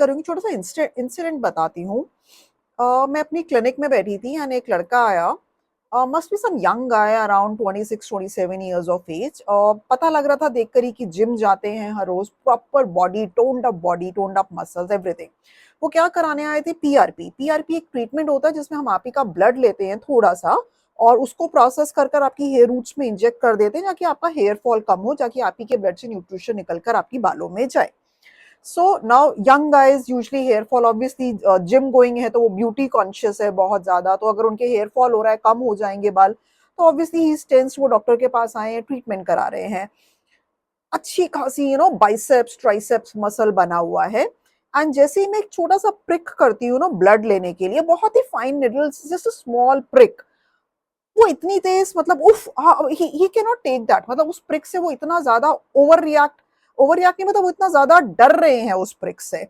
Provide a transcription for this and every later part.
करूँगी, छोटा सा इंसिडेंट बताती हूँ। मैं अपनी क्लिनिक में बैठी थी एंड एक लड़का आया, must be some young guy around 26-27 years of age. पता लग रहा था देखकर ही कि जिम जाते हैं हर रोज, proper body, toned up muscles, everything. वो क्या कराने आए थे? पीआरपी। पीआरपी एक ट्रीटमेंट होता है जिसमें हम आप ही का ब्लड लेते हैं थोड़ा सा, और उसको प्रोसेस कर कर आपकी हेयर रूट्स में इंजेक्ट कर देते हैं, ताकि आपका हेयर फॉल कम हो, ताकि आप ही के ब्लड से न्यूट्रिशन निकल कर आपकी बालों में जाए। So now young guys usually hair fall, obviously gym going है तो वो ब्यूटी कॉन्शियस है बहुत ज्यादा, तो अगर उनके हेयर फॉल हो रहा है, कम हो जाएंगे बाल, तो ऑब्वियसली ही टेंस वो डॉक्टर के पास आए हैं, ट्रीटमेंट करा रहे हैं। अच्छी खासी बाइसेप्स ट्राइसेप्स मसल बना हुआ है। एंड जैसे ही मैं एक छोटा सा प्रिक करती हूँ ना ब्लड लेने के लिए, बहुत ही fine needles, just a small prick, वो इतनी तेज, मतलब उफ, he can not take that, मतलब उस प्रिक से वो इतना ज्यादा ओवर रिएक्ट नहीं, मतलब वो इतना ज्यादा डर रहे हैं उस प्रिक से।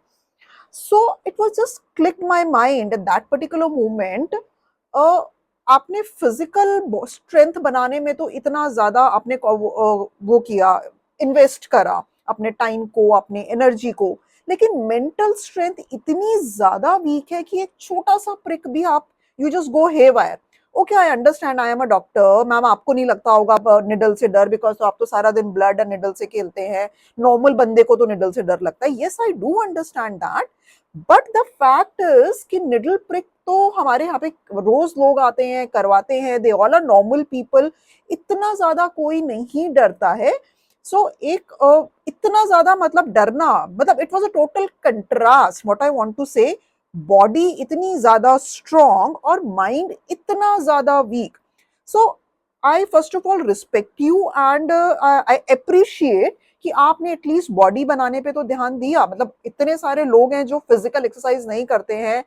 So it was just click my mind at that particular moment. आपने फिजिकल स्ट्रेंथ बनाने में तो इतना ज्यादा आपने वो किया, इन्वेस्ट करा अपने टाइम को, अपने एनर्जी को, लेकिन मेंटल स्ट्रेंथ इतनी ज्यादा वीक है कि एक छोटा सा प्रिक भी आप, you just go haywire. Okay, I understand, I am a doctor ma'am, आपको नहीं लगता होगा निडल से डर, बिकॉज तो आप तो सारा दिन ब्लड और निडल से खेलते हैं, नॉर्मल बंदे को तो निडल से डर लगता है। Yes, I do understand that, but the fact is कि निडल प्रिक तो हमारे यहाँ पे रोज लोग आते हैं, करवाते हैं, they all are normal people, इतना ज्यादा कोई नहीं डरता है। सो एक इतना ज्यादा मतलब डरना, मतलब it was a total contrast, what I want to say, body इतनी ज्यादा स्ट्रॉन्ग और माइंड इतना ज्यादा weak. So I first of all respect you and I appreciate कि आपने एटलीस्ट बॉडी बनाने पे तो ध्यान दिया। मतलब इतने सारे लोग हैं जो फिजिकल एक्सरसाइज नहीं करते हैं,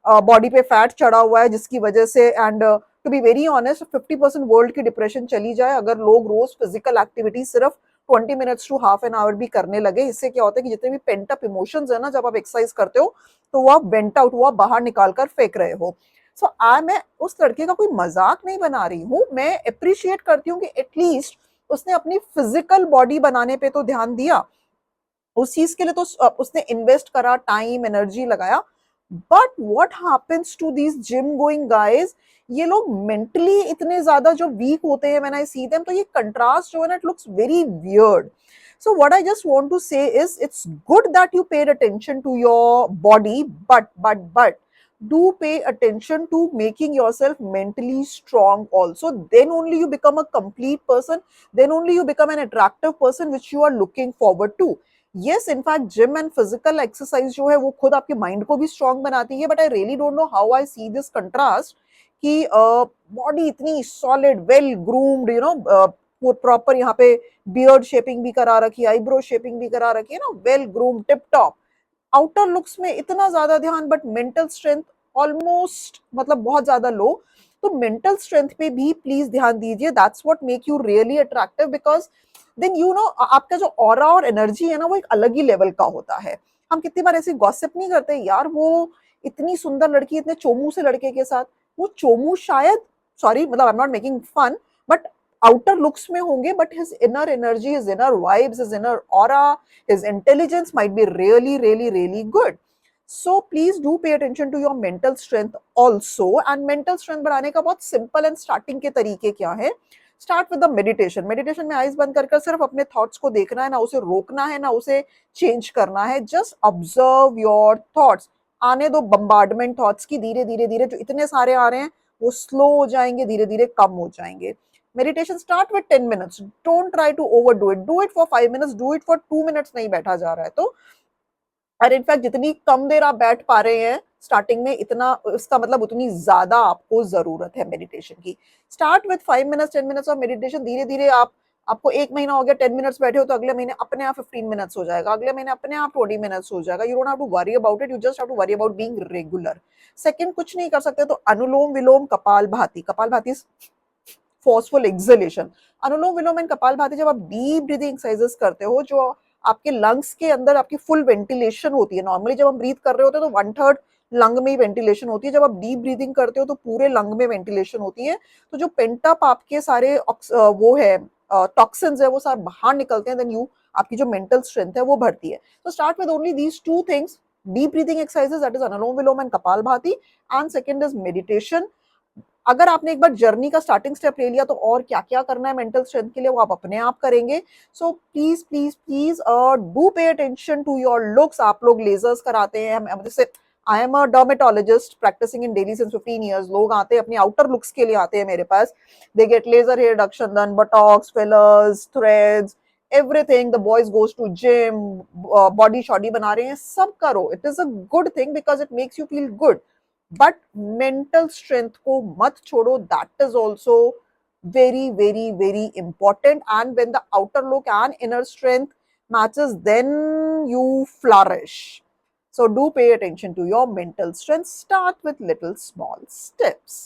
बॉडी पे फैट चढ़ा हुआ है जिसकी वजह से, and to be very honest 50% world की डिप्रेशन चली जाए अगर लोग रोज फिजिकल एक्टिविटी सिर्फ 20 minutes to half an hour भी करने लगे। इससे क्या होता है कि जितने भी पेंट अप इमोशंस है ना, जब आप एक्सरसाइज करते हो तो वो आप वेंट आउट, वो आप बाहर निकाल कर फेंक रहे हो। सो मैं उस लड़के का कोई मजाक नहीं बना रही हूँ, मैं अप्रिशिएट करती हूँ कि एटलीस्ट उसने अपनी फिजिकल बॉडी बनाने पे तो ध्यान दिया, उस चीज के लिए तो उसने इन्वेस्ट करा, टाइम एनर्जी लगाया। But what happens to these gym going guys, ये लोग मेंटली इतने ज्यादा जो वीक होते हैं, व्हेन आई सी देम, तो ये कंट्रास्ट जो है ना, it looks very weird. So what I just want to say is, it's good that you paid attention to your body, but do pay attention to making yourself mentally strong also, then only you become a complete person, then only you become an attractive person which you are looking forward to. Yes, in fact gym and physical exercise जो है वो खुद आपके mind को भी strong बनाती है, but I really don't know how I see this contrast कि बॉडी इतनी सॉलिड, वेल ग्रूम्ड, प्रॉपर यहाँ पे बियर्ड शेपिंग भी करा रखी है, आईब्रो शेपिंग भी करा रखी है ना, well groomed, tip top, outer looks में इतना ज्यादा ध्यान, बट मेंटल स्ट्रेंथ ऑलमोस्ट, मतलब बहुत ज्यादा लो। तो मेंटल स्ट्रेंथ पे भी प्लीज ध्यान दीजिए, that's what make you really attractive, because then आपका जो ऑरा और एनर्जी है ना, वो एक अलग ही लेवल का होता है। हम कितनी बार ऐसे गॉसिप नहीं करते यार, वो इतनी सुंदर लड़की इतने चोमू से लड़के के साथ, वो चोमू शायद, सॉरी मतलब I am not making fun, but outer looks में होंगे, but his inner energy, his inner vibes, his inner aura, his intelligence might be really good. So please do pay attention to your mental strength also, and mental strength बढ़ाने का बहुत simple and starting के तरीके क्या है? Start with the meditation. Meditation में eyes बंद कर सिर्फ अपने थॉट्स को देखना है, ना उसे रोकना है, ना उसे चेंज करना है, जस्ट ऑब्जर्व योर थॉट्स। आने दो बम्बार्डमेंट थॉट्स की, धीरे धीरे धीरे जो इतने सारे आ रहे हैं वो स्लो हो जाएंगे, धीरे धीरे कम हो जाएंगे। Meditation start with 10 minutes, don't try to overdo it, do it for 5 minutes, do it for 2 minutes, नहीं बैठा जा रहा है तो। और इनफैक्ट जितनी कम देर आप बैठ पा रहे हैं स्टार्टिंग में, इतना इसका मतलब उतनी ज्यादा आपको जरूरत है मेडिटेशन की। Start with 5 minutes, 10 minutes of meditation, धीरे धीरे आपको 1 महीना हो गया 10 मिनट्स बैठे हो, तो अगले महीने अपने आप 15 मिनट्स हो जाएगा, अगले महीने अपने आप 20 मिनट्स हो जाएगा। You don't have to worry about it, you just have to worry about being regular. Second, कुछ नहीं कर सकते तो अनुलोम विलोम कपाल भाती, कपाल भाती forceful acceleration. Anulom vilom and कपाल भाती जब आप डीप ब्रीदिंग एक्सरसाइजेस करते हो, जो आपके लंग्स के अंदर आपकी फुल वेंटिलेशन होती है। नॉर्मली जब हम ब्रीथ कर रहे होते हैं तो 1/3 लंग में ही वेंटिलेशन होती है, जब आप डीप ब्रीदिंग करते हो तो पूरे लंग में वेंटिलेशन होती है। तो जो पेंटअप आपके सारे वो है टॉक्सिन्स है, वो सारे बाहर निकलते हैं, देन यू आपकी जो मेंटल स्ट्रेंथ है वो बढ़ती है। तो start with only these 2 things, deep breathing exercises, that is Anulom Vilom and Kapalbhati, and second is meditation. अगर आपने एक बार जर्नी का स्टार्टिंग स्टेप ले लिया तो और क्या क्या करना है मेंटल स्ट्रेंथ के लिए वो आप अपने आप करेंगे. So please please please do pay attention to your looks. आप लोग लेजर्स कराते हैं, जैसे I am a dermatologist practising in Delhi since 15 years. लोग आते हैं अपनी आउटर लुक्स के लिए आते हैं मेरे पास. They get laser hair reduction done, botox, fillers, threads, everything. The boys goes to gym, body shoddy बना रहे हैं, सब करो. It is a good thing because it makes you feel good. But mental strength को मत छोड़ो. That is also very very very important. And when the outer look and inner strength matches, then you flourish. So do pay attention to your mental strength. Start with little small steps.